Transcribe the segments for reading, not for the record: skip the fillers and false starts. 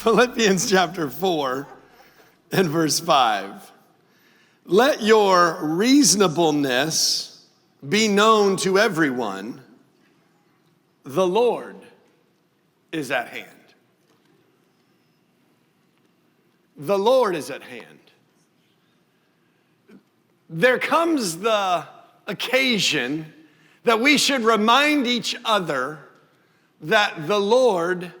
Philippians chapter 4 and verse 5. Let your reasonableness be known to everyone. The Lord is at hand. The Lord is at hand. There comes the occasion that we should remind each other that the Lord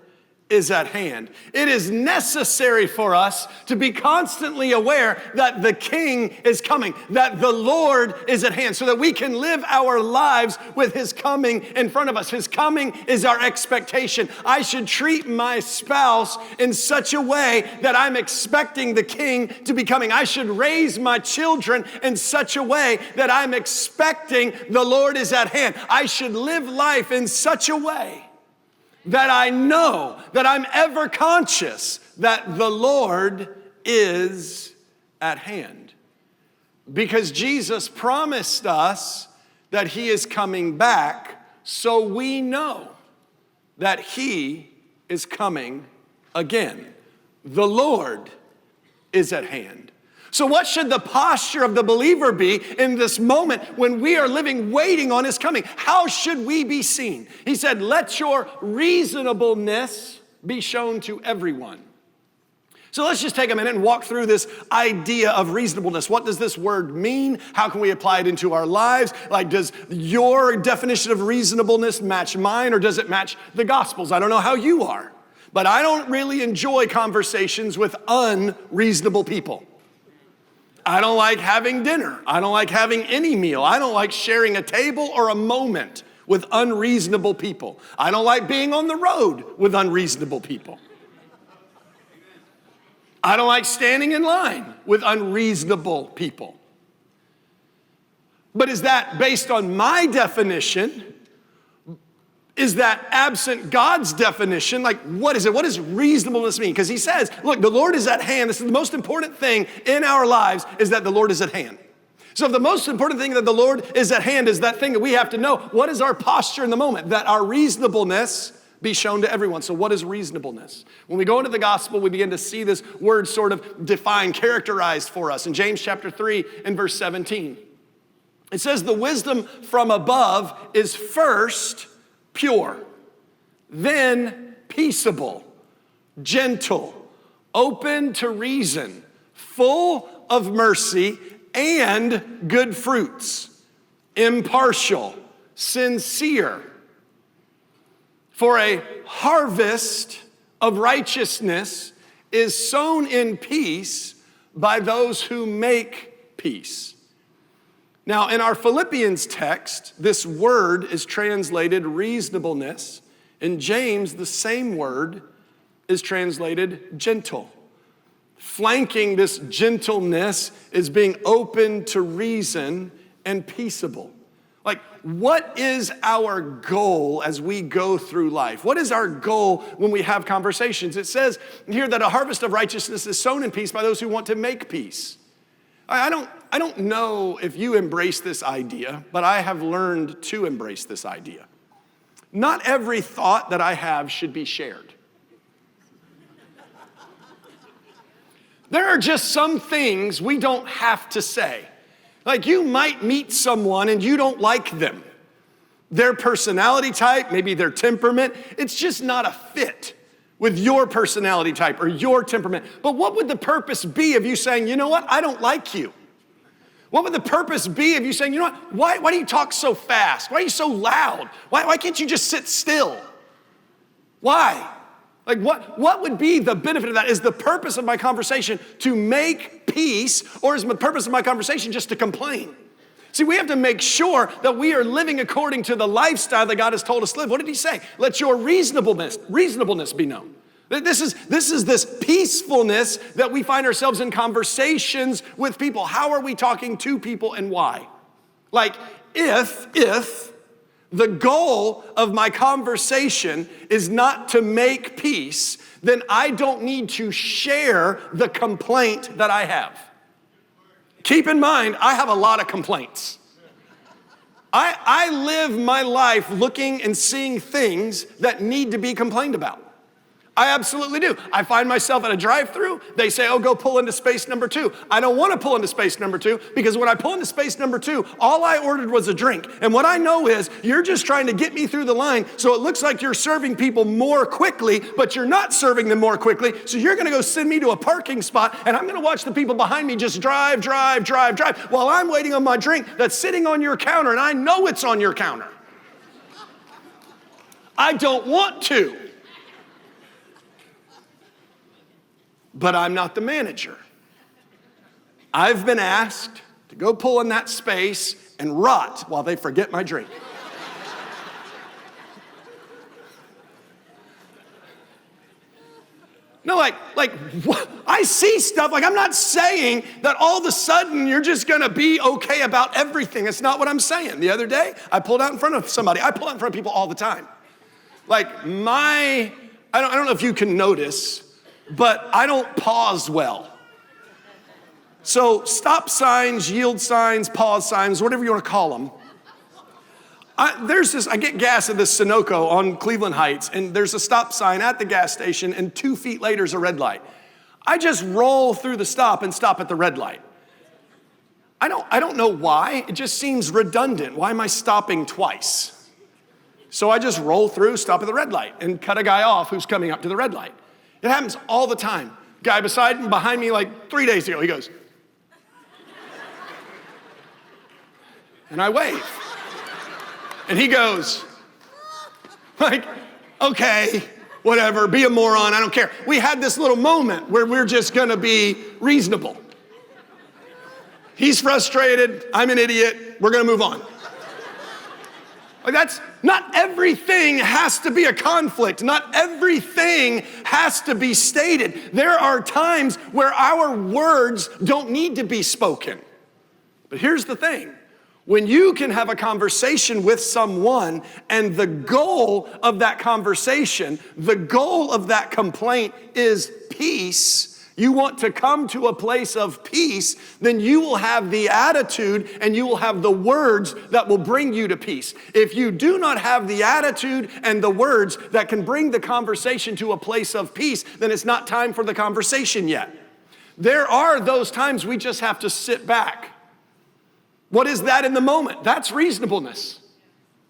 is at hand. It is necessary for us to be constantly aware that the King is coming, that the Lord is at hand, so that we can live our lives with His coming in front of us. His coming is our expectation. I should treat my spouse in such a way that I'm expecting the King to be coming. I should raise my children in such a way that I'm expecting the Lord is at hand. I should live life in such a way that I know, that I'm ever conscious that the Lord is at hand. Because Jesus promised us that He is coming back, so we know that He is coming again. The Lord is at hand. So what should the posture of the believer be in this moment when we are living waiting on His coming? How should we be seen? He said, let your reasonableness be shown to everyone. So let's just take a minute and walk through this idea of reasonableness. What does this word mean? How can we apply it into our lives? Like, does your definition of reasonableness match mine, or does it match the Gospels? I don't know how you are, but I don't really enjoy conversations with unreasonable people. I don't like having dinner. I don't like having any meal. I don't like sharing a table or a moment with unreasonable people. I don't like being on the road with unreasonable people. I don't like standing in line with unreasonable people. But is that based on my definition? Is that absent God's definition? Like, what is it? What does reasonableness mean? Because He says, look, the Lord is at hand. This is the most important thing in our lives, is that the Lord is at hand. So if the most important thing that the Lord is at hand is that thing that we have to know, what is our posture in the moment? That our reasonableness be shown to everyone. So what is reasonableness? When we go into the gospel, we begin to see this word sort of defined, characterized for us. In James chapter 3 and verse 17, it says, the wisdom from above is first pure, then peaceable, gentle, open to reason, full of mercy and good fruits, impartial, sincere. For a harvest of righteousness is sown in peace by those who make peace. Now, in our Philippians text, this word is translated reasonableness. In James, the same word is translated gentle. Flanking this gentleness is being open to reason and peaceable. Like, what is our goal as we go through life? What is our goal when we have conversations? It says here that a harvest of righteousness is sown in peace by those who want to make peace. I don't know if you embrace this idea, but I have learned to embrace this idea. Not every thought that I have should be shared. There are just some things we don't have to say. Like, you might meet someone and you don't like them. Their personality type, maybe their temperament, it's just not a fit with your personality type or your temperament. But what would the purpose be of you saying, you know what, I don't like you? What would the purpose be of you saying, you know what, why do you talk so fast? Why are you so loud? Why can't you just sit still? Why? Like, what would be the benefit of that? Is the purpose of my conversation to make peace, or is the purpose of my conversation just to complain? See, we have to make sure that we are living according to the lifestyle that God has told us to live. What did He say? Let your reasonableness be known. This is this peacefulness that we find ourselves in conversations with people. How are we talking to people and why? Like, if the goal of my conversation is not to make peace, then I don't need to share the complaint that I have. Keep in mind, I have a lot of complaints. I live my life looking and seeing things that need to be complained about. I absolutely do. I find myself at a drive-thru. They say, oh, go pull into space number 2. I don't want to pull into space number 2 because when I pull into space number 2, all I ordered was a drink. And what I know is you're just trying to get me through the line so it looks like you're serving people more quickly, but you're not serving them more quickly. So you're going to go send me to a parking spot and I'm going to watch the people behind me just drive while I'm waiting on my drink that's sitting on your counter and I know it's on your counter. I don't want to. But I'm not the manager. I've been asked to go pull in that space and rot while they forget my drink. No, like what? I see stuff, like I'm not saying that all of a sudden you're just gonna be okay about everything. It's not what I'm saying. The other day, I pulled out in front of somebody. I pull out in front of people all the time. Like I don't know if you can notice, but I don't pause well. So stop signs, yield signs, pause signs, whatever you want to call them. I get gas at this Sunoco on Cleveland Heights, and there's a stop sign at the gas station, and 2 feet later is a red light. I just roll through the stop and stop at the red light. I don't know why. It just seems redundant. Why am I stopping twice? So I just roll through, stop at the red light, and cut a guy off who's coming up to the red light. It happens all the time. Guy behind me like 3 days ago, he goes, and I wave. And he goes, like, okay, whatever, be a moron, I don't care. We had this little moment where we're just gonna be reasonable. He's frustrated, I'm an idiot, we're gonna move on. Like not everything has to be a conflict. Not everything has to be stated. There are times where our words don't need to be spoken. But here's the thing. When you can have a conversation with someone and the goal of that conversation, the goal of that complaint is peace, you want to come to a place of peace, then you will have the attitude and you will have the words that will bring you to peace. If you do not have the attitude and the words that can bring the conversation to a place of peace, then it's not time for the conversation yet. There are those times we just have to sit back. What is that in the moment? That's reasonableness.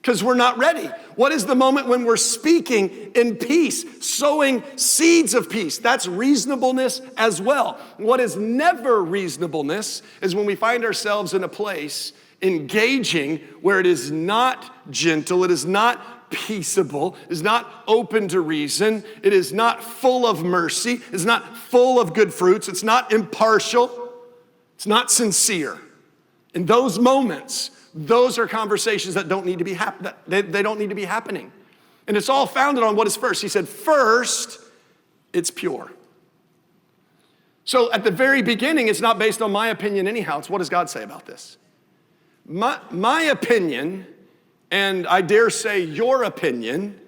Because we're not ready. What is the moment when we're speaking in peace, sowing seeds of peace? That's reasonableness as well. What is never reasonableness is when we find ourselves in a place engaging where it is not gentle, it is not peaceable, it is not open to reason, it is not full of mercy, it is not full of good fruits, it's not impartial, it's not sincere. In those moments, those are conversations that don't need to be they don't need to be happening. And it's all founded on what is first. He said, first, it's pure. So at the very beginning, it's not based on my opinion anyhow. It's what does God say about this? My opinion, and I dare say your opinion,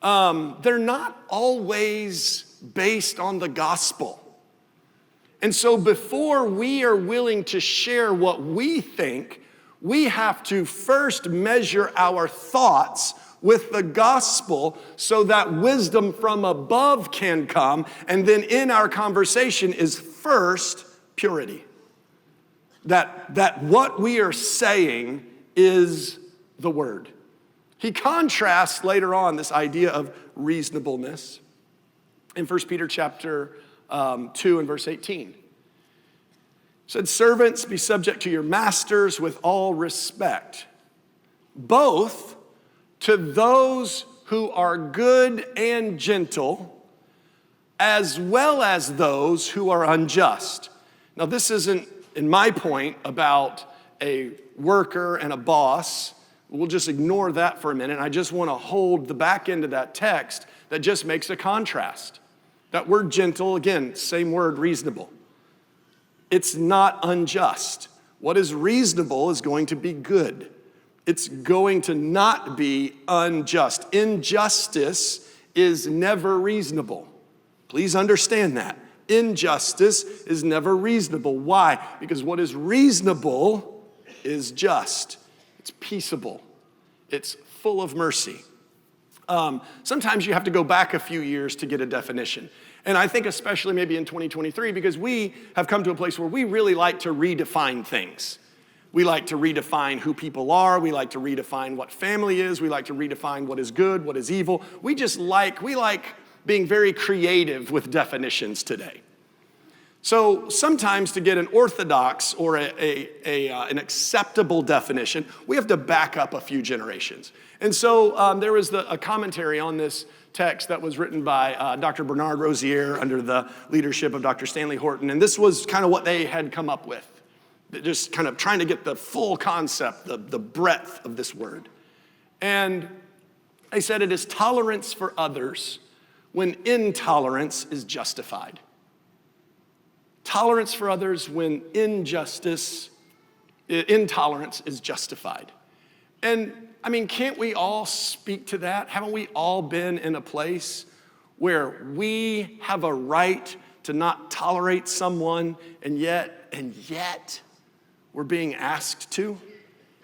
they're not always based on the gospel. And so before we are willing to share what we think, we have to first measure our thoughts with the gospel so that wisdom from above can come. And then in our conversation is first purity. That what we are saying is the word. He contrasts later on this idea of reasonableness in 1 Peter chapter 2 and verse 18. Said, servants, be subject to your masters with all respect, both to those who are good and gentle, as well as those who are unjust. Now, this isn't, in my point, about a worker and a boss. We'll just ignore that for a minute. I just want to hold the back end of that text that just makes a contrast. That word gentle, again, same word, reasonable. It's not unjust. What is reasonable is going to be good. It's going to not be unjust. Injustice is never reasonable. Please understand that. Injustice is never reasonable. Why? Because what is reasonable is just. It's peaceable. It's full of mercy. sometimes you have to go back a few years to get a definition. And I think especially maybe in 2023, because we have come to a place where we really like to redefine things. We like to redefine who people are. We like to redefine what family is. We like to redefine what is good, what is evil. We like being very creative with definitions today. So sometimes to get an orthodox or an acceptable definition, we have to back up a few generations. And so there was a commentary on this text that was written by Dr. Bernard Rozier under the leadership of Dr. Stanley Horton. And this was kind of what they had come up with, just kind of trying to get the full concept, the breadth of this word. And they said it is tolerance for others when intolerance is justified. Tolerance for others when intolerance is justified. And I mean, can't we all speak to that? Haven't we all been in a place where we have a right to not tolerate someone and yet we're being asked to?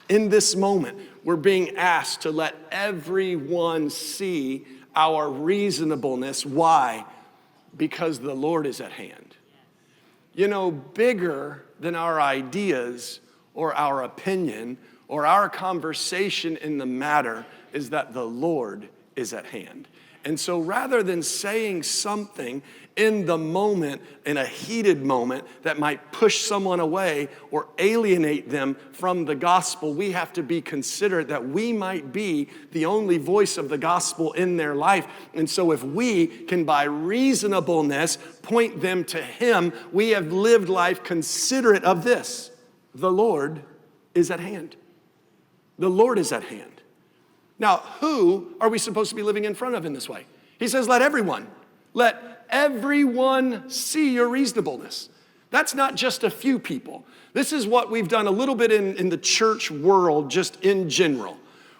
In this moment, we're being asked to let everyone see our reasonableness. Why? Because the Lord is at hand. You know, bigger than our ideas or our opinion or our conversation in the matter is that the Lord is at hand. And so rather than saying something in the moment, in a heated moment, that might push someone away or alienate them from the gospel, we have to be considerate that we might be the only voice of the gospel in their life. And so if we can, by reasonableness, point them to Him, we have lived life considerate of this. The Lord is at hand. The Lord is at hand. Now, who are we supposed to be living in front of in this way? He says, let everyone see your reasonableness. That's not just a few people. This is what we've done a little bit in the church world, just in general.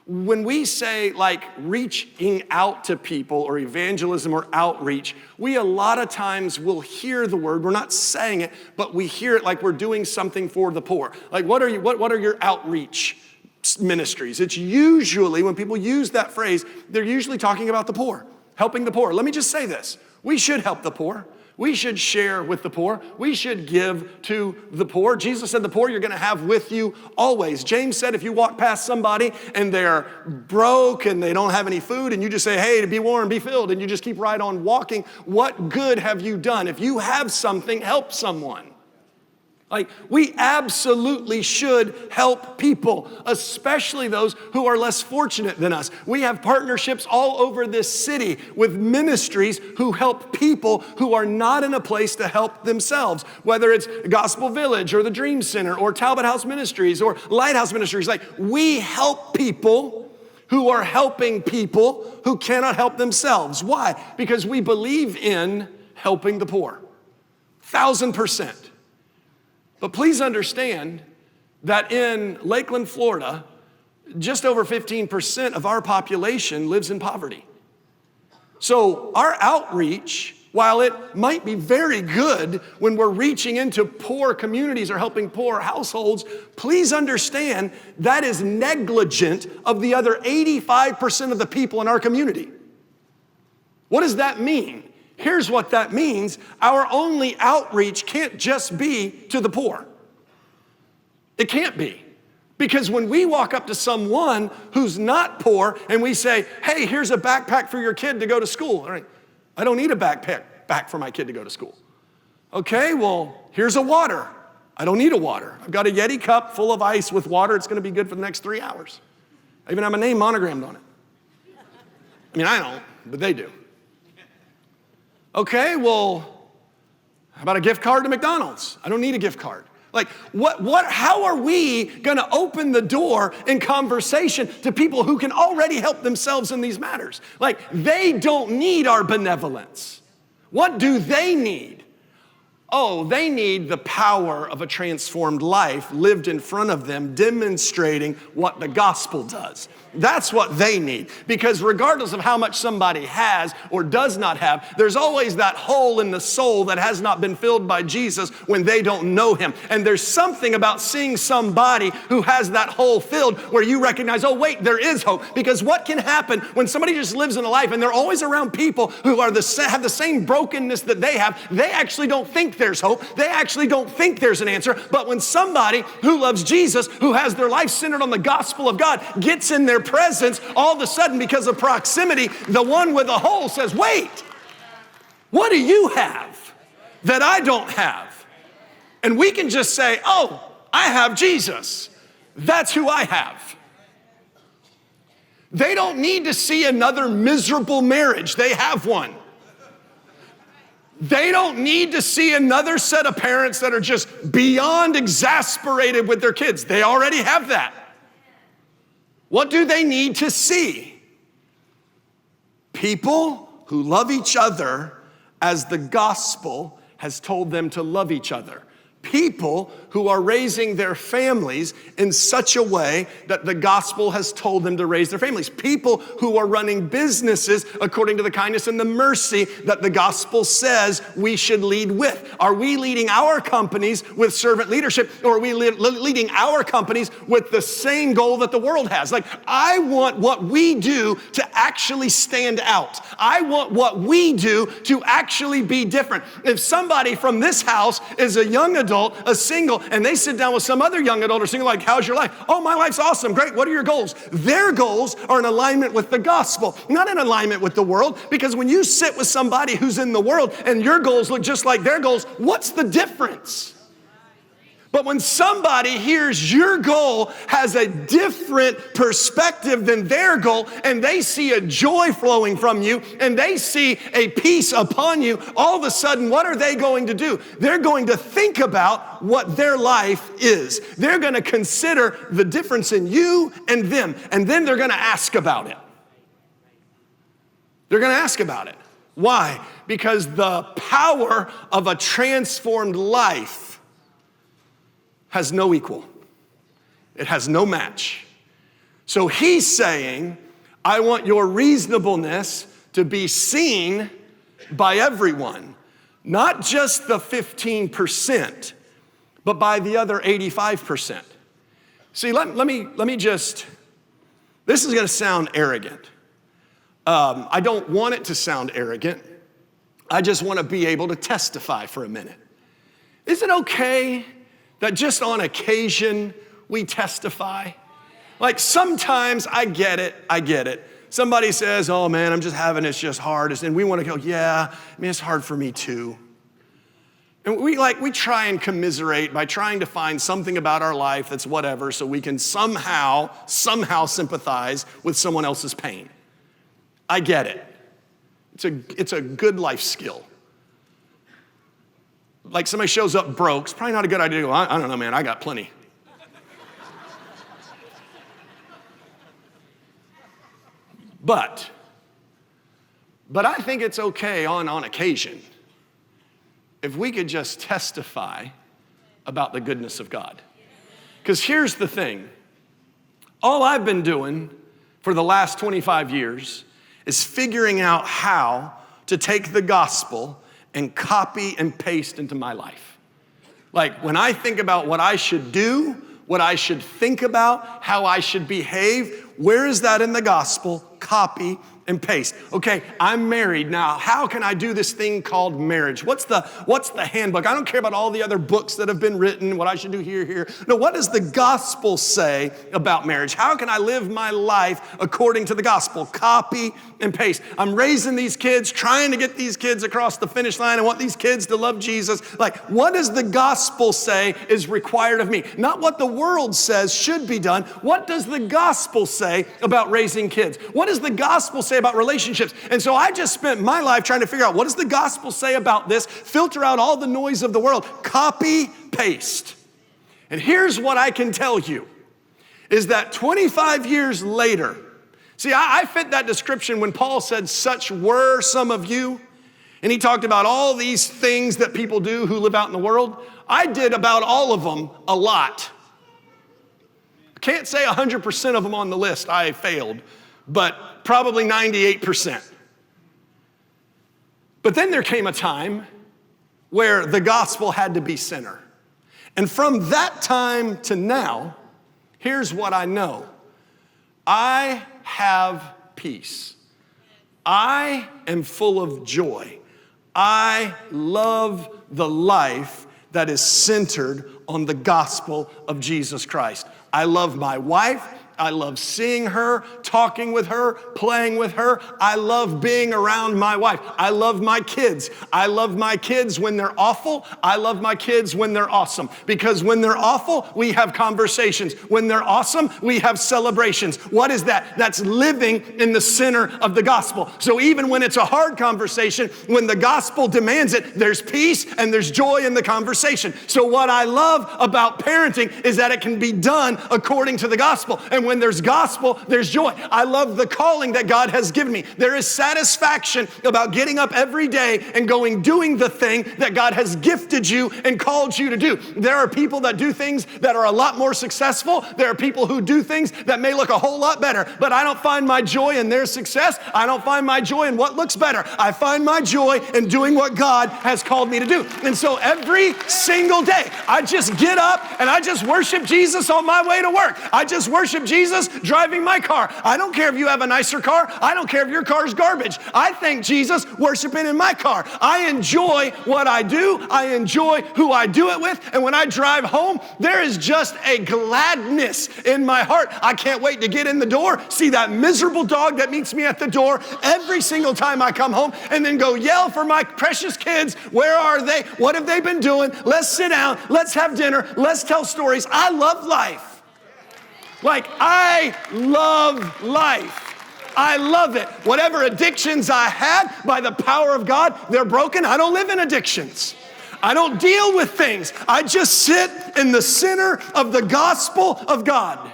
When we say like reaching out to people or evangelism or outreach, we a lot of times will hear the word. We're not saying it, but we hear it like we're doing something for the poor. Like what are your outreach ministries? It's usually, when people use that phrase, they're usually talking about the poor, helping the poor. Let me just say this. We should help the poor. We should share with the poor. We should give to the poor. Jesus said the poor you're going to have with you always. James said if you walk past somebody and they're broke and they don't have any food and you just say, hey, to be warm, be filled, and you just keep right on walking, what good have you done? If you have something, help someone. Like, we absolutely should help people, especially those who are less fortunate than us. We have partnerships all over this city with ministries who help people who are not in a place to help themselves, whether it's Gospel Village or the Dream Center or Talbot House Ministries or Lighthouse Ministries. Like, we help people who are helping people who cannot help themselves. Why? Because we believe in helping the poor. 1,000%. But please understand that in Lakeland, Florida, just over 15% of our population lives in poverty. So our outreach, while it might be very good when we're reaching into poor communities or helping poor households, please understand that is negligent of the other 85% of the people in our community. What does that mean? Here's what that means. Our only outreach can't just be to the poor. It can't be. Because when we walk up to someone who's not poor and we say, hey, here's a backpack for your kid to go to school. All right, I don't need a backpack for my kid to go to school. Okay, well, here's a water. I don't need a water. I've got a Yeti cup full of ice with water. It's going to be good for the next 3 hours. I even have my name monogrammed on it. I mean, I don't, but they do. Okay, well, how about a gift card to McDonald's? I don't need a gift card. Like, how are we going to open the door in conversation to people who can already help themselves in these matters? Like, they don't need our benevolence. What do they need? Oh, they need the power of a transformed life lived in front of them, demonstrating what the gospel does. That's what they need. Because regardless of how much somebody has or does not have, there's always that hole in the soul that has not been filled by Jesus when they don't know him. And there's something about seeing somebody who has that hole filled where you recognize, oh wait, there is hope. Because what can happen when somebody just lives in a life and they're always around people who are have the same brokenness that they have, they actually don't think there's hope. They actually don't think there's an answer. But when somebody who loves Jesus, who has their life centered on the gospel of God, gets in their presence, all of a sudden, because of proximity, the one with the hole says, wait, what do you have that I don't have? And we can just say, oh, I have Jesus. That's who I have. They don't need to see another miserable marriage. They have one. They don't need to see another set of parents that are just beyond exasperated with their kids. They already have that. What do they need to see? People who love each other as the gospel has told them to love each other. People who are raising their families in such a way that the gospel has told them to raise their families. People who are running businesses according to the kindness and the mercy that the gospel says we should lead with. Are we leading our companies with servant leadership, or are we leading our companies with the same goal that the world has? Like, I want what we do to actually stand out. I want what we do to actually be different. If somebody from this house is a young adult, a single, and they sit down with some other young adult or single, like, how's your life? Oh, my life's awesome. Great. What are your goals? Their goals are in alignment with the gospel, not in alignment with the world. Because when you sit with somebody who's in the world and your goals look just like their goals, what's the difference? But when somebody hears your goal has a different perspective than their goal, and they see a joy flowing from you, and they see a peace upon you, all of a sudden, what are they going to do? They're going to think about what their life is. They're going to consider the difference in you and them, and then they're going to ask about it. They're going to ask about it. Why? Because the power of a transformed life has no equal. It has no match. So he's saying, I want your reasonableness to be seen by everyone, not just the 15%, but by the other 85%. See, let me just, this is going to sound arrogant. I don't want it to sound arrogant. I just want to be able to testify for a minute. Is it okay that just on occasion we testify? Like, sometimes I get it. Somebody says, oh man, I'm just having it's just hard. And we want to go, yeah, I mean, it's hard for me too. And we try and commiserate by trying to find something about our life that's whatever, so we can somehow sympathize with someone else's pain. I get it. It's a good life skill. Like, somebody shows up broke, it's probably not a good idea to go, I don't know, man, I got plenty. But I think it's okay on occasion if we could just testify about the goodness of God. Because here's the thing. All I've been doing for the last 25 years is figuring out how to take the gospel and copy and paste into my life. Like, when I think about what I should do, what I should think about, how I should behave, where is that in the gospel? Copy and paste. Okay, I'm married now. How can I do this thing called marriage? What's the handbook? I don't care about all the other books that have been written, what I should do here. No, what does the gospel say about marriage? How can I live my life according to the gospel? Copy and paste. I'm raising these kids, trying to get these kids across the finish line. I want these kids to love Jesus. Like, what does the gospel say is required of me? Not what the world says should be done. What does the gospel say about raising kids? What does the gospel say about relationships? And so I just spent my life trying to figure out, what does the gospel say about this? Filter out all the noise of the world. Copy, paste. And here's what I can tell you, is that 25 years later, see, I fit that description when Paul said, such were some of you. And he talked about all these things that people do who live out in the world. I did about all of them a lot. I can't say 100% of them on the list I failed, but probably 98%. But then there came a time where the gospel had to be center. And from that time to now, here's what I know. I have peace. I am full of joy. I love the life that is centered on the gospel of Jesus Christ. I love my wife. I love seeing her, talking with her, playing with her. I love being around my wife. I love my kids. I love my kids when they're awful. I love my kids when they're awesome. Because when they're awful, we have conversations. When they're awesome, we have celebrations. What is that? That's living in the center of the gospel. So even when it's a hard conversation, when the gospel demands it, there's peace and there's joy in the conversation. So what I love about parenting is that it can be done according to the gospel. And when there's gospel, there's joy. I love the calling that God has given me. There is satisfaction about getting up every day and doing the thing that God has gifted you and called you to do. There are people that do things that are a lot more successful. There are people who do things that may look a whole lot better, but I don't find my joy in their success. I don't find my joy in what looks better. I find my joy in doing what God has called me to do. And so every single day, I just get up and I just worship Jesus on my way to work. I just worship Jesus driving my car. I don't care if you have a nicer car. I don't care if your car's garbage. I thank Jesus worshiping in my car. I enjoy what I do. I enjoy who I do it with. And when I drive home, there is just a gladness in my heart. I can't wait to get in the door, see that miserable dog that meets me at the door every single time I come home, and then go yell for my precious kids. Where are they? What have they been doing? Let's sit down. Let's have dinner. Let's tell stories. I love life. Like, I love life. I love it. Whatever addictions I had, by the power of God, they're broken. I don't live in addictions. I don't deal with things. I just sit in the center of the gospel of God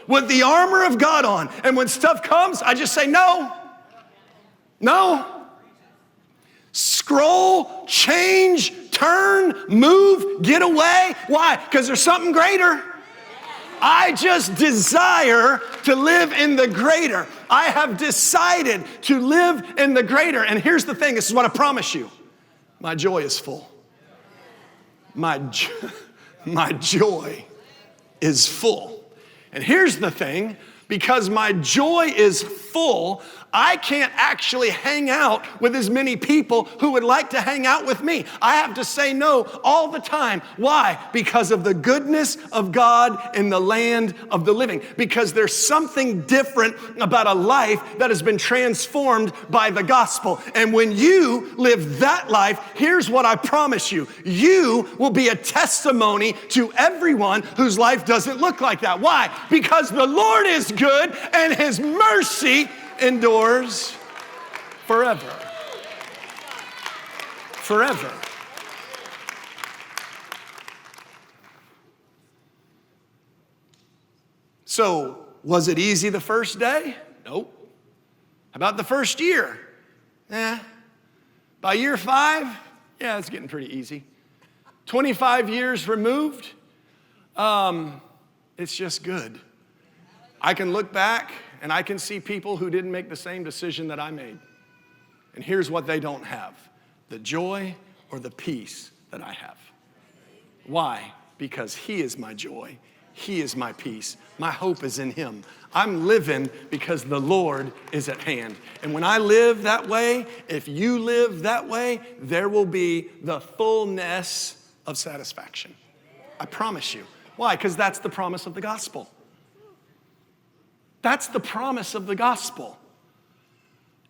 with the armor of God on. And when stuff comes, I just say, no. No. Scroll, change, turn, move, get away. Why? Because there's something greater. I just desire to live in the greater. I have decided to live in the greater. And here's the thing, this is what I promise you. My joy is full. My joy is full. And here's the thing, because my joy is full, I can't actually hang out with as many people who would like to hang out with me. I have to say no all the time. Why? Because of the goodness of God in the land of the living. Because there's something different about a life that has been transformed by the gospel. And when you live that life, here's what I promise you. You will be a testimony to everyone whose life doesn't look like that. Why? Because the Lord is good and His mercy endures forever. Forever. So, was it easy the first day? Nope. How about the first year? By year 5, yeah, it's getting pretty easy. 25 years removed, it's just good. I can look back and I can see people who didn't make the same decision that I made. And here's what they don't have: the joy or the peace that I have. Why? Because He is my joy. He is my peace. My hope is in Him. I'm living because the Lord is at hand. And when I live that way, if you live that way, there will be the fullness of satisfaction. I promise you. Why? Because that's the promise of the gospel. That's the promise of the gospel.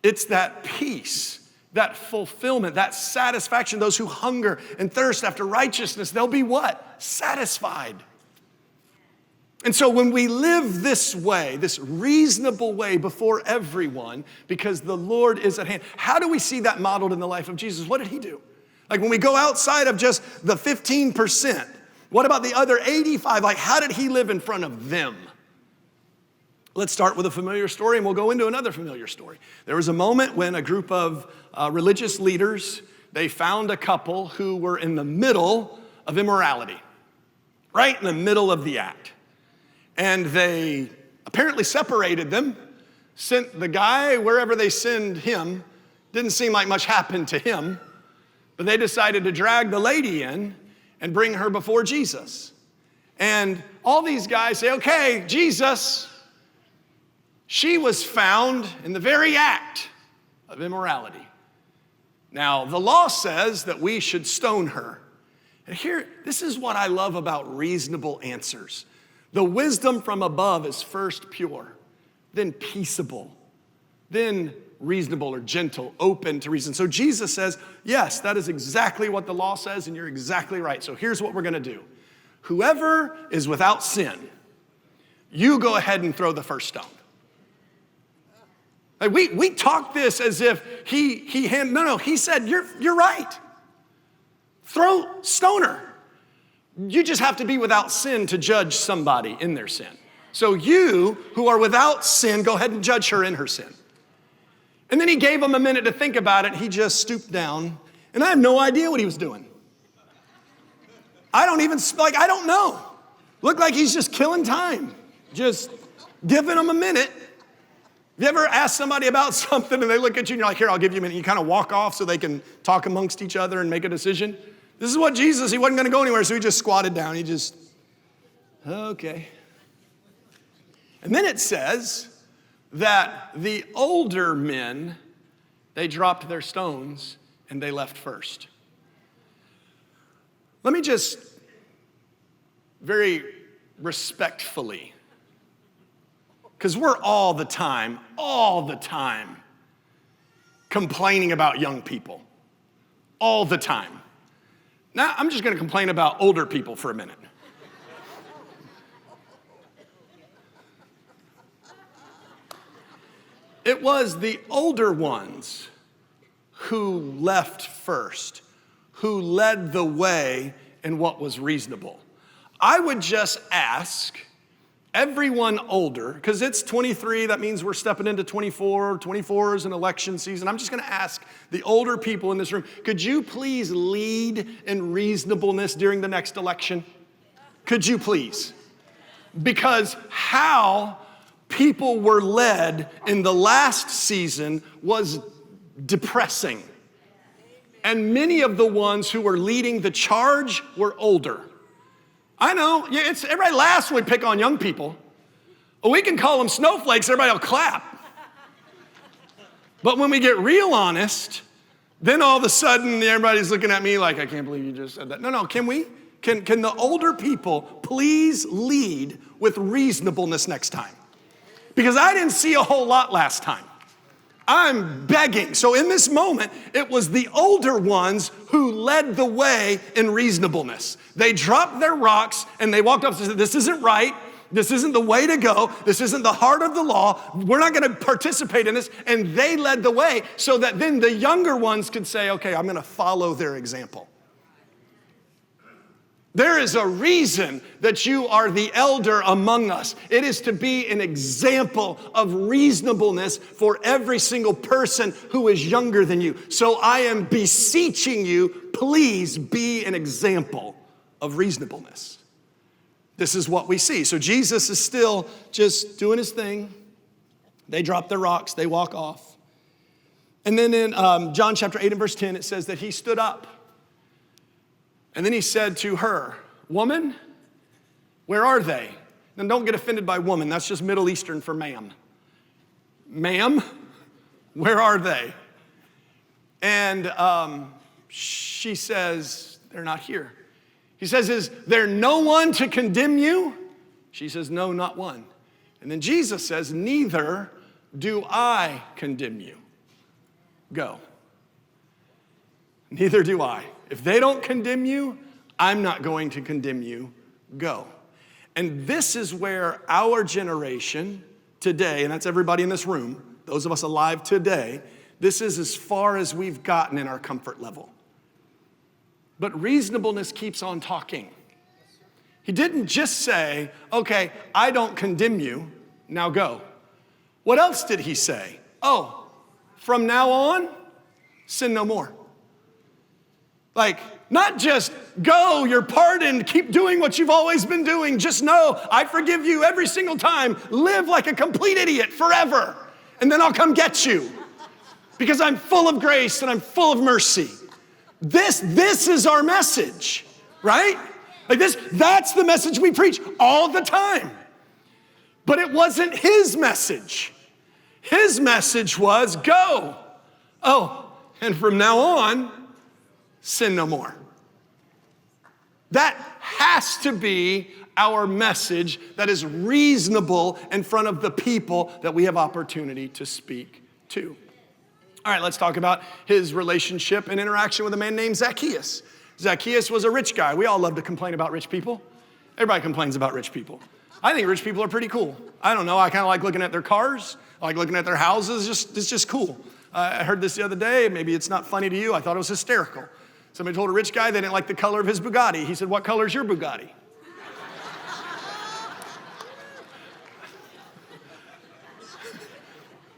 It's that peace, that fulfillment, that satisfaction. Those who hunger and thirst after righteousness, they'll be what? Satisfied. And so when we live this way, this reasonable way before everyone, because the Lord is at hand, how do we see that modeled in the life of Jesus? What did He do? Like when we go outside of just the 15%, what about the other 85%? Like how did He live in front of them? Let's start with a familiar story and we'll go into another familiar story. There was a moment when a group of religious leaders they found a couple who were in the middle of immorality, right in the middle of the act. And they apparently separated them, sent the guy wherever they sent him. Didn't seem like much happened to him, but they decided to drag the lady in and bring her before Jesus. And all these guys say, okay, Jesus, she was found in the very act of immorality. Now, the law says that we should stone her. And here, this is what I love about reasonable answers. The wisdom from above is first pure, then peaceable, then reasonable or gentle, open to reason. So Jesus says, yes, that is exactly what the law says, and you're exactly right. So here's what we're going to do. Whoever is without sin, you go ahead and throw the first stone. Like we talk this as if he said, you're right. Stone her. You just have to be without sin to judge somebody in their sin. So you who are without sin, go ahead and judge her in her sin. And then he gave them a minute to think about it. He just stooped down, and I have no idea what he was doing. I don't know. Looked like he's just killing time, just giving them a minute. Have you ever asked somebody about something and they look at you and you're like, here, I'll give you a minute. You kind of walk off so they can talk amongst each other and make a decision. This is what Jesus, he wasn't going to go anywhere, so he just squatted down. He just, okay. And then it says that the older men, they dropped their stones and they left first. Let me just very respectfully, because we're all the time complaining about young people. All the time. Now, I'm just going to complain about older people for a minute. It was the older ones who left first, who led the way in what was reasonable. I would just ask everyone older, because it's 23, that means we're stepping into 24. 24 is an election season. I'm just going to ask the older people in this room, could you please lead in reasonableness during the next election? Could you please? Because how people were led in the last season was depressing. And many of the ones who were leading the charge were older. I know, everybody laughs when we pick on young people. We can call them snowflakes, everybody will clap. But when we get real honest, then all of a sudden everybody's looking at me like, I can't believe you just said that. No, can we? Can the older people please lead with reasonableness next time? Because I didn't see a whole lot last time. I'm begging. So in this moment, it was the older ones who led the way in reasonableness. They dropped their rocks and they walked up and said, this isn't right. This isn't the way to go. This isn't the heart of the law. We're not going to participate in this. And they led the way so that then the younger ones could say, okay, I'm going to follow their example. There is a reason that you are the elder among us. It is to be an example of reasonableness for every single person who is younger than you. So I am beseeching you, please be an example of reasonableness. This is what we see. So Jesus is still just doing his thing. They drop their rocks, they walk off. And then in John chapter 8 and verse 10, it says that he stood up. And then he said to her, woman, where are they? Now don't get offended by woman. That's just Middle Eastern for ma'am. Ma'am, where are they? And she says, they're not here. He says, is there no one to condemn you? She says, no, not one. And then Jesus says, neither do I condemn you. Go. Neither do I. If they don't condemn you, I'm not going to condemn you. Go. And this is where our generation today, and that's everybody in this room, those of us alive today, this is as far as we've gotten in our comfort level. But reasonableness keeps on talking. He didn't just say, okay, I don't condemn you, now go. What else did he say? Oh, from now on, sin no more. Like, not just go, you're pardoned, keep doing what you've always been doing. Just know I forgive you every single time. Live like a complete idiot forever, and then I'll come get you because I'm full of grace and I'm full of mercy. This is our message, right? Like that's the message we preach all the time. But it wasn't his message. His message was go. Oh, and from now on, sin no more. That has to be our message that is reasonable in front of the people that we have opportunity to speak to. All right, let's talk about his relationship and interaction with a man named Zacchaeus. Zacchaeus was a rich guy. We all love to complain about rich people. Everybody complains about rich people. I think rich people are pretty cool. I don't know, I kind of like looking at their cars. I like looking at their houses. It's just cool. I heard this the other day. Maybe it's not funny to you. I thought it was hysterical. Somebody told a rich guy they didn't like the color of his Bugatti. He said, what color is your Bugatti?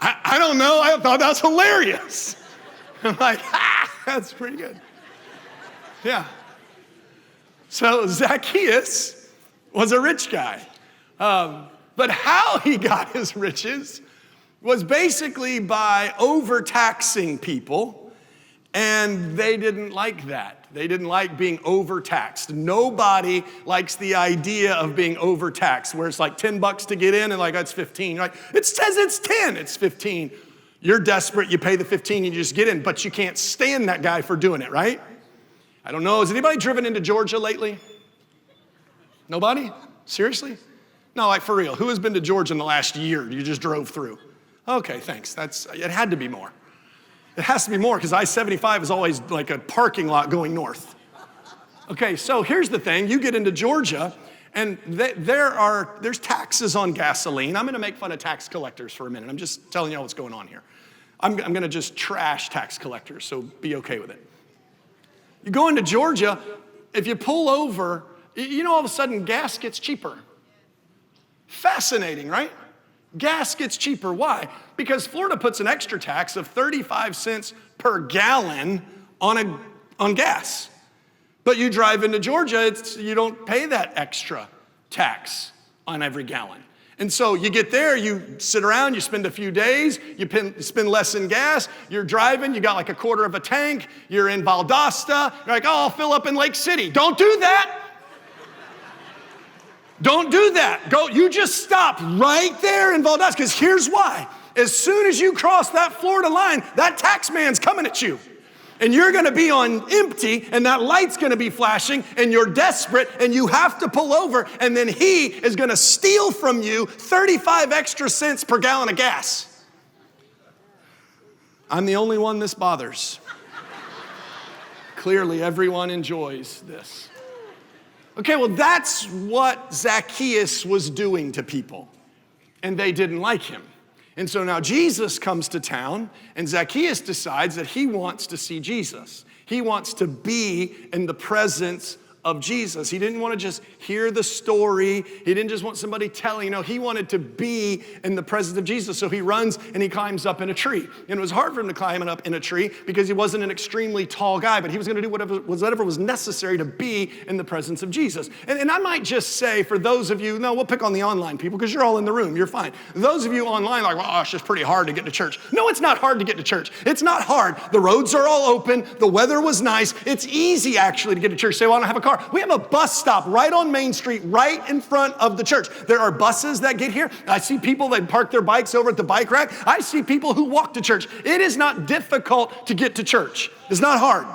I don't know. I thought that was hilarious. I'm like, that's pretty good. Yeah. So Zacchaeus was a rich guy. But how he got his riches was basically by overtaxing people, and they didn't like that. They didn't like being overtaxed. Nobody likes the idea of being overtaxed, where it's like $10 to get in, and like, that's 15. You're like, it says it's 10, it's 15. You're desperate, you pay the 15, you just get in, but you can't stand that guy for doing it, right? I don't know, has anybody driven into Georgia lately? Nobody? Seriously? No, like for real, who has been to Georgia in the last year? You just drove through. Okay, thanks. It had to be more. It has to be more because I-75 is always like a parking lot going north. Okay, so here's the thing. You get into Georgia and there's taxes on gasoline. I'm gonna make fun of tax collectors for a minute. I'm just telling you what's going on here. I'm gonna just trash tax collectors, so be okay with it. You go into Georgia, if you pull over, you know all of a sudden gas gets cheaper. Fascinating, right? Gas gets cheaper. Why? Because Florida puts an extra tax of 35 cents per gallon on gas. But you drive into Georgia, you don't pay that extra tax on every gallon. And so you get there, you sit around, you spend a few days, you spend less in gas, you're driving, you got like a quarter of a tank, you're in Valdosta, you're like, oh, I'll fill up in Lake City. Don't do that. Don't do that. You just stop right there in Valdosta, because here's why. As soon as you cross that Florida line, that tax man's coming at you. And you're gonna be on empty, and that light's gonna be flashing, and you're desperate, and you have to pull over, and then he is gonna steal from you 35 extra cents per gallon of gas. I'm the only one this bothers. Clearly, everyone enjoys this. Okay, well, that's what Zacchaeus was doing to people, and they didn't like him. And so now Jesus comes to town, and Zacchaeus decides that he wants to see Jesus. He wants to be in the presence of Jesus. He didn't want to just hear the story. He didn't just want somebody telling, he wanted to be in the presence of Jesus. So he runs and he climbs up in a tree. And it was hard for him to climb up in a tree because he wasn't an extremely tall guy, but he was going to do whatever was necessary to be in the presence of Jesus. And I might just say, for those of you, we'll pick on the online people because you're all in the room, you're fine. Those of you online like, well, it's just pretty hard to get to church. No, it's not hard to get to church. It's not hard. The roads are all open. The weather was nice. It's easy actually to get to church. Say, well, I don't have a car. We have a bus stop right on Main Street, right in front of the church. There are buses that get here. I see people that park their bikes over at the bike rack. I see people who walk to church. It is not difficult to get to church. It's not hard.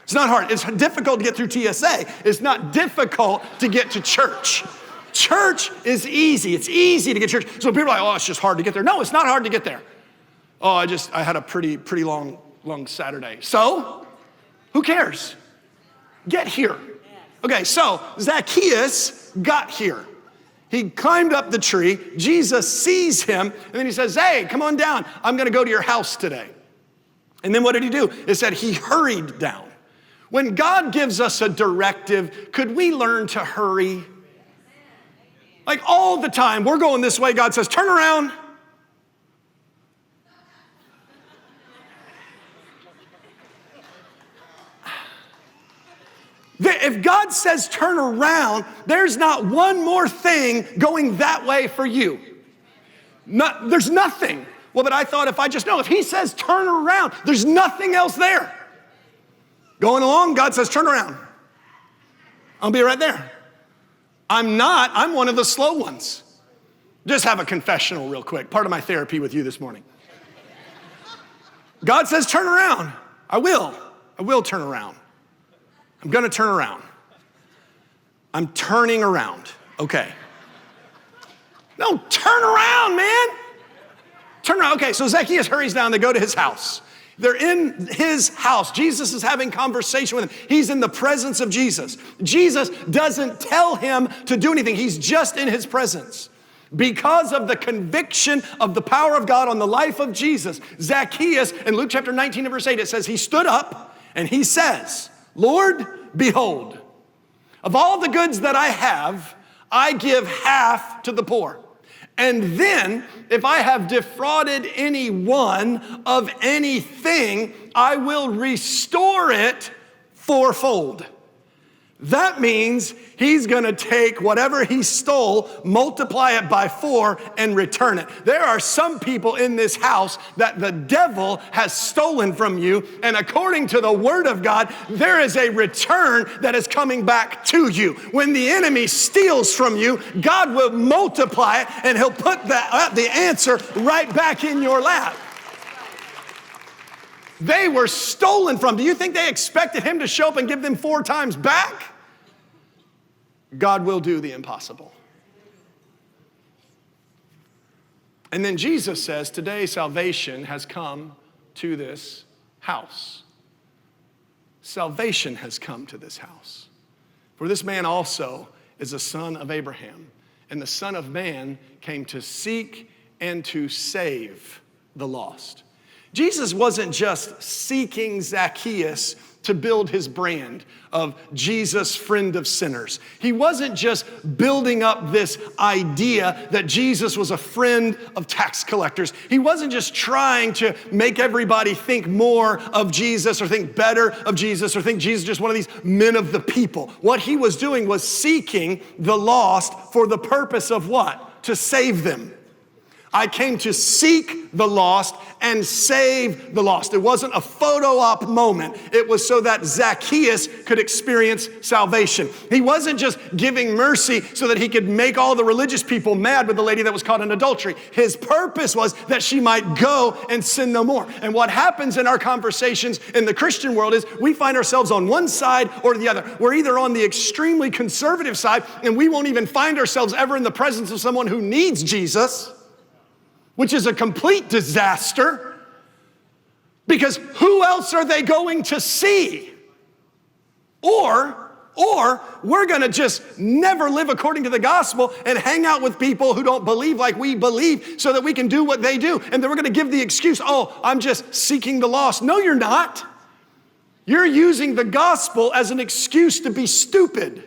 It's not hard. It's difficult to get through TSA. It's not difficult to get to church. Church is easy. It's easy to get to church. So people are like, oh, it's just hard to get there. No, it's not hard to get there. Oh, I had a pretty long Saturday. So, who cares? Get here. Okay, so Zacchaeus got here. He climbed up the tree. Jesus sees him, and then he says, hey, come on down. I'm going to go to your house today. And then what did he do? It said he hurried down. When God gives us a directive, could we learn to hurry? Like all the time, we're going this way. God says, turn around. If God says turn around, there's not one more thing going that way for you. There's nothing. Well, but I thought if he says turn around, there's nothing else there. Going along, God says turn around. I'll be right there. I'm one of the slow ones. Just have a confessional real quick. Part of my therapy with you this morning. God says turn around. I will turn around. I'm going to turn around. I'm turning around. Okay. No, turn around, man. Turn around. Okay, so Zacchaeus hurries down. They go to his house. They're in his house. Jesus is having conversation with him. He's in the presence of Jesus. Jesus doesn't tell him to do anything. He's just in his presence. Because of the conviction of the power of God on the life of Jesus, Zacchaeus, in Luke chapter 19 and verse 8, it says, he stood up and he says, Lord, behold, of all the goods that I have, I give half to the poor. And then, if I have defrauded anyone of anything, I will restore it fourfold. That means he's going to take whatever he stole, multiply it by 4, and return it. There are some people in this house that the devil has stolen from you, and according to the word of God, there is a return that is coming back to you. When the enemy steals from you, God will multiply it, and he'll put the answer right back in your lap. They were stolen from. Do you think they expected him to show up and give them 4 times back? God will do the impossible. And then Jesus says, today salvation has come to this house. Salvation has come to this house. For this man also is a son of Abraham, and the Son of Man came to seek and to save the lost. Jesus wasn't just seeking Zacchaeus to build his brand of Jesus, friend of sinners. He wasn't just building up this idea that Jesus was a friend of tax collectors. He wasn't just trying to make everybody think more of Jesus or think better of Jesus or think Jesus is just one of these men of the people. What he was doing was seeking the lost for the purpose of what? To save them. I came to seek the lost and save the lost. It wasn't a photo op moment. It was so that Zacchaeus could experience salvation. He wasn't just giving mercy so that he could make all the religious people mad with the lady that was caught in adultery. His purpose was that she might go and sin no more. And what happens in our conversations in the Christian world is we find ourselves on one side or the other. We're either on the extremely conservative side, and we won't even find ourselves ever in the presence of someone who needs Jesus, which is a complete disaster, because who else are they going to see? Or we're going to just never live according to the gospel and hang out with people who don't believe like we believe so that we can do what they do. And then we're going to give the excuse, I'm just seeking the lost. No, you're not. You're using the gospel as an excuse to be stupid.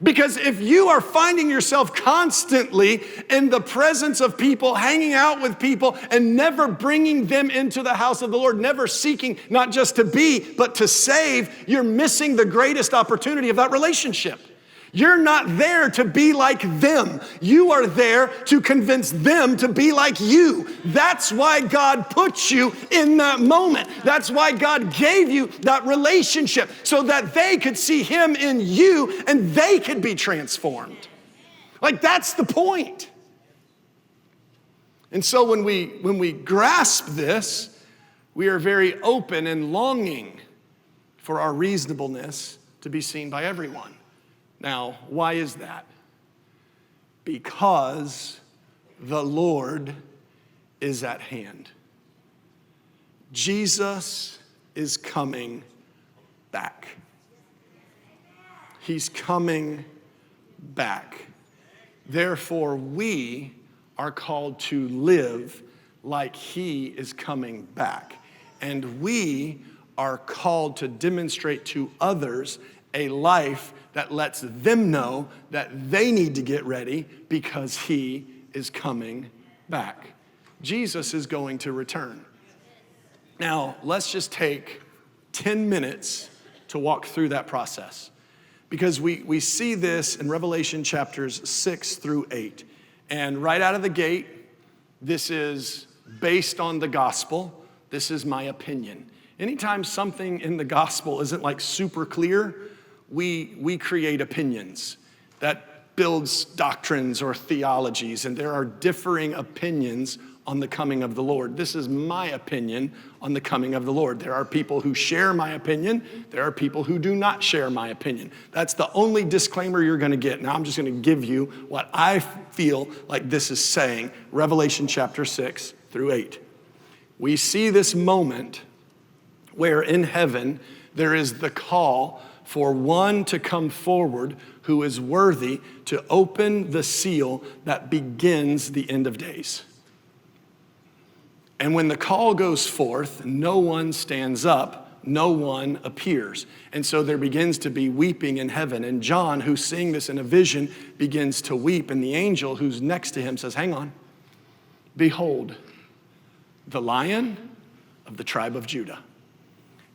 Because if you are finding yourself constantly in the presence of people, hanging out with people, and never bringing them into the house of the Lord, never seeking not just to be, but to save, you're missing the greatest opportunity of that relationship. You're not there to be like them. You are there to convince them to be like you. That's why God put you in that moment. That's why God gave you that relationship, so that they could see him in you and they could be transformed. Like, that's the point. And so when we grasp this, we are very open and longing for our reasonableness to be seen by everyone. Now, why is that? Because the Lord is at hand. Jesus is coming back. He's coming back. Therefore, we are called to live like he is coming back. And we are called to demonstrate to others a life that lets them know that they need to get ready because he is coming back. Jesus is going to return. Now, let's just take 10 minutes to walk through that process. because we see this in Revelation chapters 6 through 8. And right out of the gate, this is based on the gospel. This is my opinion. Anytime something in the gospel isn't like super clear, we create opinions that builds doctrines or theologies, and there are differing opinions on the coming of the Lord. This is my opinion on the coming of the Lord. There are people who share my opinion. There are people who do not share my opinion. That's the only disclaimer you're going to get. Now I'm just going to give you what I feel like this is saying. Revelation chapter 6 through 8. We see this moment where in heaven there is the call for one to come forward who is worthy to open the seal that begins the end of days. And when the call goes forth, no one stands up, no one appears. And so there begins to be weeping in heaven. And John, who's seeing this in a vision, begins to weep. And the angel who's next to him says, hang on, behold, the Lion of the tribe of Judah.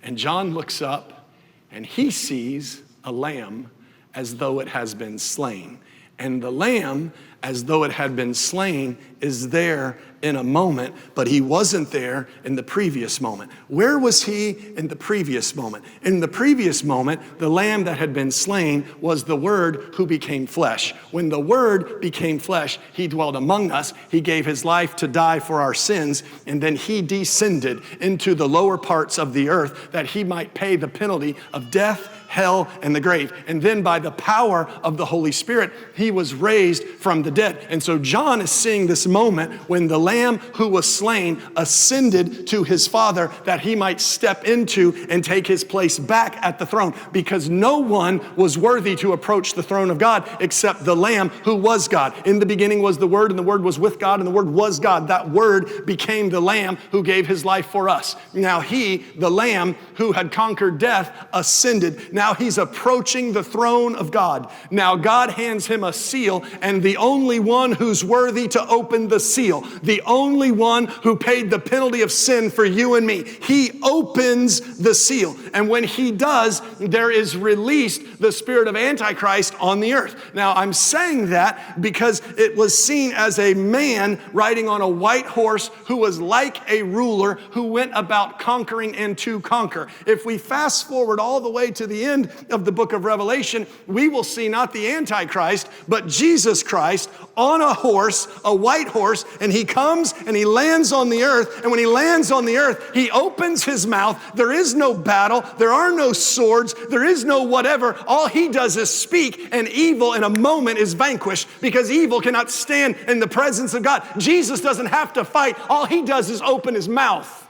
And John looks up and he sees a lamb as though it has been slain. And the lamb, as though it had been slain, is there in a moment, but he wasn't there in the previous moment. Where was he in the previous moment? In the previous moment, the lamb that had been slain was the Word who became flesh. When the Word became flesh, he dwelt among us. He gave his life to die for our sins, and then he descended into the lower parts of the earth that he might pay the penalty of death, hell, and the grave. And then by the power of the Holy Spirit, he was raised from the dead. And so John is seeing this moment when the Lamb who was slain ascended to his Father that he might step into and take his place back at the throne, because no one was worthy to approach the throne of God except the Lamb who was God. In the beginning was the Word, and the Word was with God, and the Word was God. That Word became the Lamb who gave his life for us. Now he, the Lamb who had conquered death, ascended. Now he's approaching the throne of God. Now God hands him a seal, and the only one who's worthy to open the seal, the only one who paid the penalty of sin for you and me, he opens the seal. And when he does, there is released the spirit of Antichrist on the earth. Now I'm saying that because it was seen as a man riding on a white horse who was like a ruler who went about conquering and to conquer. If we fast forward all the way to the end of the book of Revelation, we will see not the Antichrist, but Jesus Christ on a horse, a white horse, and he comes and he lands on the earth. And when he lands on the earth, he opens his mouth. There is no battle. There are no swords. There is no whatever. All he does is speak, and evil in a moment is vanquished, because evil cannot stand in the presence of God. Jesus doesn't have to fight. All he does is open his mouth.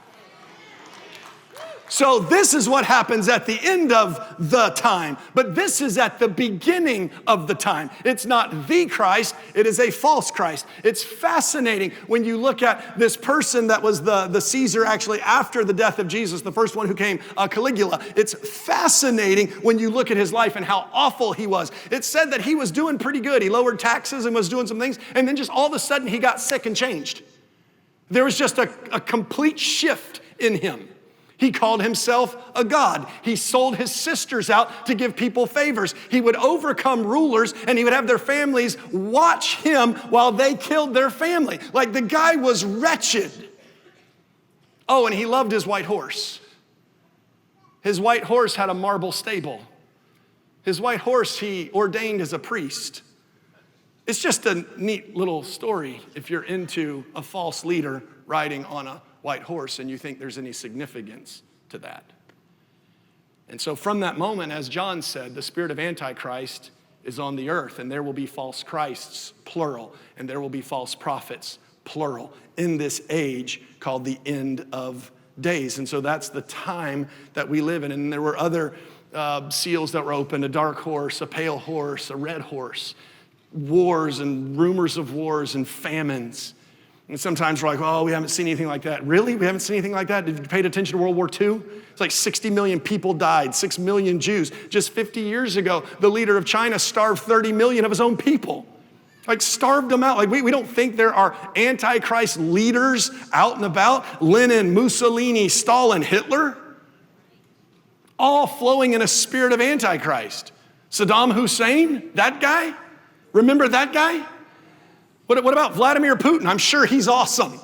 So this is what happens at the end of the time. But this is at the beginning of the time. It's not the Christ, it is a false Christ. It's fascinating when you look at this person that was the Caesar actually after the death of Jesus, the first one who came, Caligula. It's fascinating when you look at his life and how awful he was. It said that he was doing pretty good. He lowered taxes and was doing some things, and then just all of a sudden he got sick and changed. There was just a complete shift in him. He called himself a god. He sold his sisters out to give people favors. He would overcome rulers, and he would have their families watch him while they killed their family. Like, the guy was wretched. Oh, and he loved his white horse. His white horse had a marble stable. His white horse he ordained as a priest. It's just a neat little story if you're into a false leader riding on a white horse and you think there's any significance to that. And so from that moment, as John said, the spirit of Antichrist is on the earth, and there will be false Christs, plural, and there will be false prophets, plural, in this age called the end of days. And so that's the time that we live in. And there were other seals that were opened, a dark horse, a pale horse, a red horse, wars and rumors of wars and famines. And sometimes we're like, oh, we haven't seen anything like that. Really? We haven't seen anything like that? Did you pay attention to World War II? It's like 60 million people died, 6 million Jews. Just 50 years ago, the leader of China starved 30 million of his own people. Like, starved them out. Like, we don't think there are Antichrist leaders out and about. Lenin, Mussolini, Stalin, Hitler. All flowing in a spirit of Antichrist. Saddam Hussein, that guy? Remember that guy? What about Vladimir Putin? I'm sure he's awesome.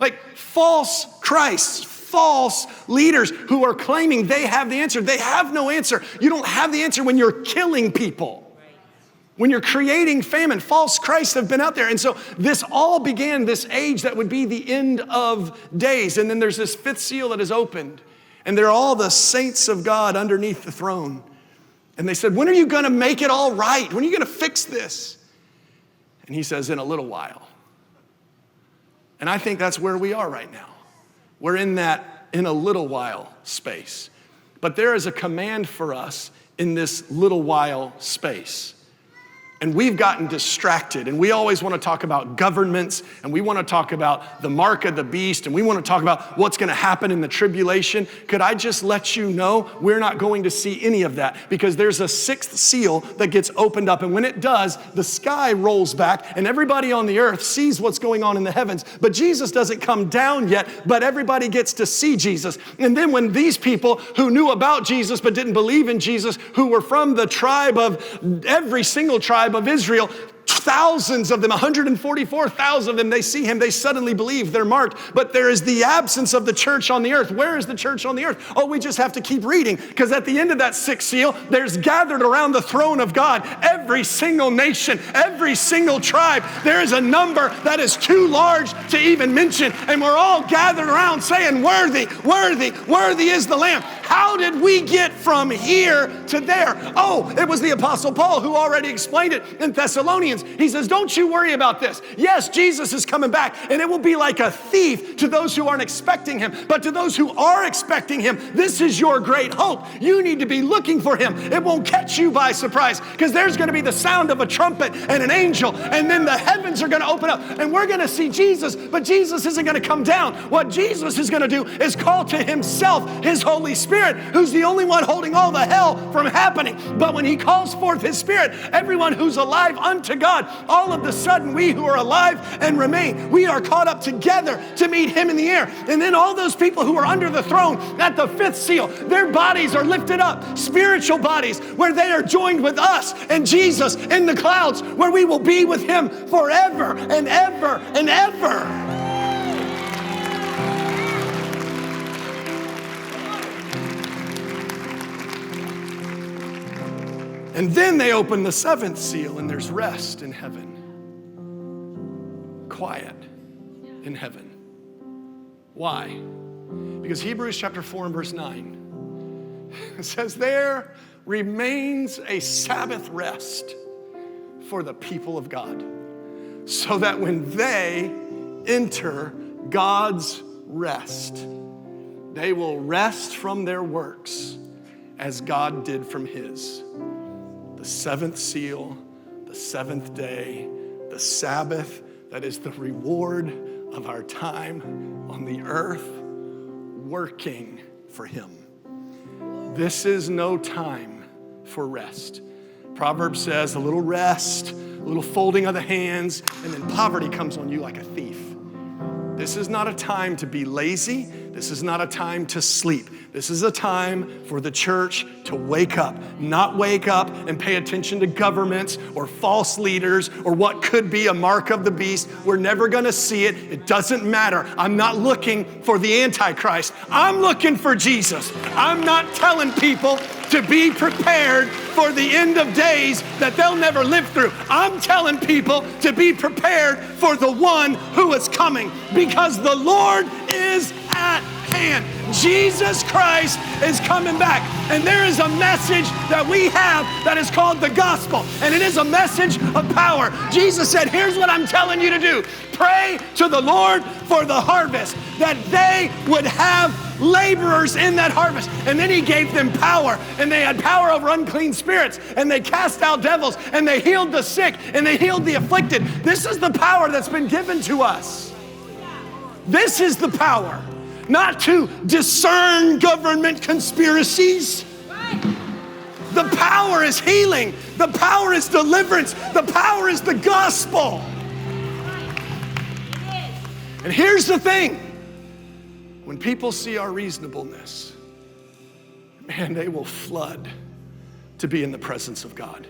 Like false Christs, false leaders who are claiming they have the answer. They have no answer. You don't have the answer when you're killing people. When you're creating famine, false Christs have been out there. And so this all began, this age that would be the end of days. And then there's this fifth seal that is opened. And they're all the saints of God underneath the throne. And they said, when are you going to make it all right? When are you going to fix this? And he says, in a little while. And I think that's where we are right now. We're in that in a little while space. But there is a command for us in this little while space. And we've gotten distracted, and we always want to talk about governments, and we want to talk about the mark of the beast, and we want to talk about what's going to happen in the tribulation. Could I just let you know, we're not going to see any of that, because there's a sixth seal that gets opened up, and when it does, the sky rolls back, and everybody on the earth sees what's going on in the heavens. But Jesus doesn't come down yet, but everybody gets to see Jesus. And then when these people who knew about Jesus but didn't believe in Jesus, who were from the tribe of every single tribe of Israel, thousands of them, 144,000 of them, they see him, they suddenly believe, they're marked. But there is the absence of the church on the earth. Where is the church on the earth? Oh, we just have to keep reading, because at the end of that sixth seal, there's gathered around the throne of God every single nation, every single tribe. There is a number that is too large to even mention, and we're all gathered around saying, worthy, worthy, worthy is the Lamb. How did we get from here to there? Oh, it was the Apostle Paul who already explained it in Thessalonians. He says, don't you worry about this. Yes, Jesus is coming back, and it will be like a thief to those who aren't expecting him. But to those who are expecting him, this is your great hope. You need to be looking for him. It won't catch you by surprise, because there's going to be the sound of a trumpet and an angel, and then the heavens are going to open up, and we're going to see Jesus, but Jesus isn't going to come down. What Jesus is going to do is call to himself his Holy Spirit, who's the only one holding all the hell from happening. But when he calls forth his Spirit, everyone who's alive unto God, all of the sudden we who are alive and remain, we are caught up together to meet him in the air. And then all those people who are under the throne at the fifth seal, their bodies are lifted up, spiritual bodies, where they are joined with us and Jesus in the clouds, where we will be with him forever and ever and ever. And then they open the seventh seal, and there's rest in heaven. Quiet in heaven. Why? Because Hebrews chapter 4 and verse 9, it says, there remains a Sabbath rest for the people of God, so that when they enter God's rest, they will rest from their works as God did from his. The seventh seal, the seventh day, the Sabbath, that is the reward of our time on the earth, working for him. This is no time for rest. Proverbs says a little rest, a little folding of the hands, and then poverty comes on you like a thief. This is not a time to be lazy. This is not a time to sleep. This is a time for the church to wake up, not wake up and pay attention to governments or false leaders or what could be a mark of the beast. We're never going to see it. It doesn't matter. I'm not looking for the Antichrist. I'm looking for Jesus. I'm not telling people to be prepared for the end of days that they'll never live through. I'm telling people to be prepared for the one who is coming, because the Lord is at hand. Jesus Christ is coming back. And there is a message that we have that is called the gospel. And it is a message of power. Jesus said, here's what I'm telling you to do. Pray to the Lord for the harvest, that they would have laborers in that harvest. And then he gave them power, and they had power over unclean spirits, and they cast out devils, and they healed the sick, and they healed the afflicted. This is the power that's been given to us. This is the power, not to discern government conspiracies. The power is healing. The power is deliverance. The power is the gospel. And here's the thing. When people see our reasonableness, man, they will flood to be in the presence of God.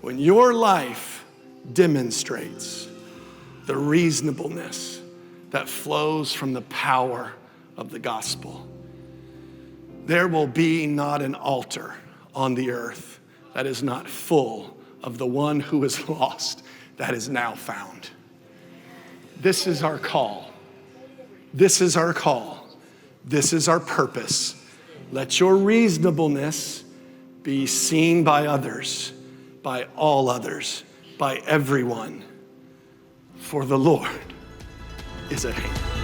When your life demonstrates the reasonableness that flows from the power of the gospel, there will be not an altar on the earth that is not full of the one who is lost that is now found. This is our call. This is our call. This is our purpose. Let your reasonableness be seen by others, by all others, by everyone, for the Lord is at hand.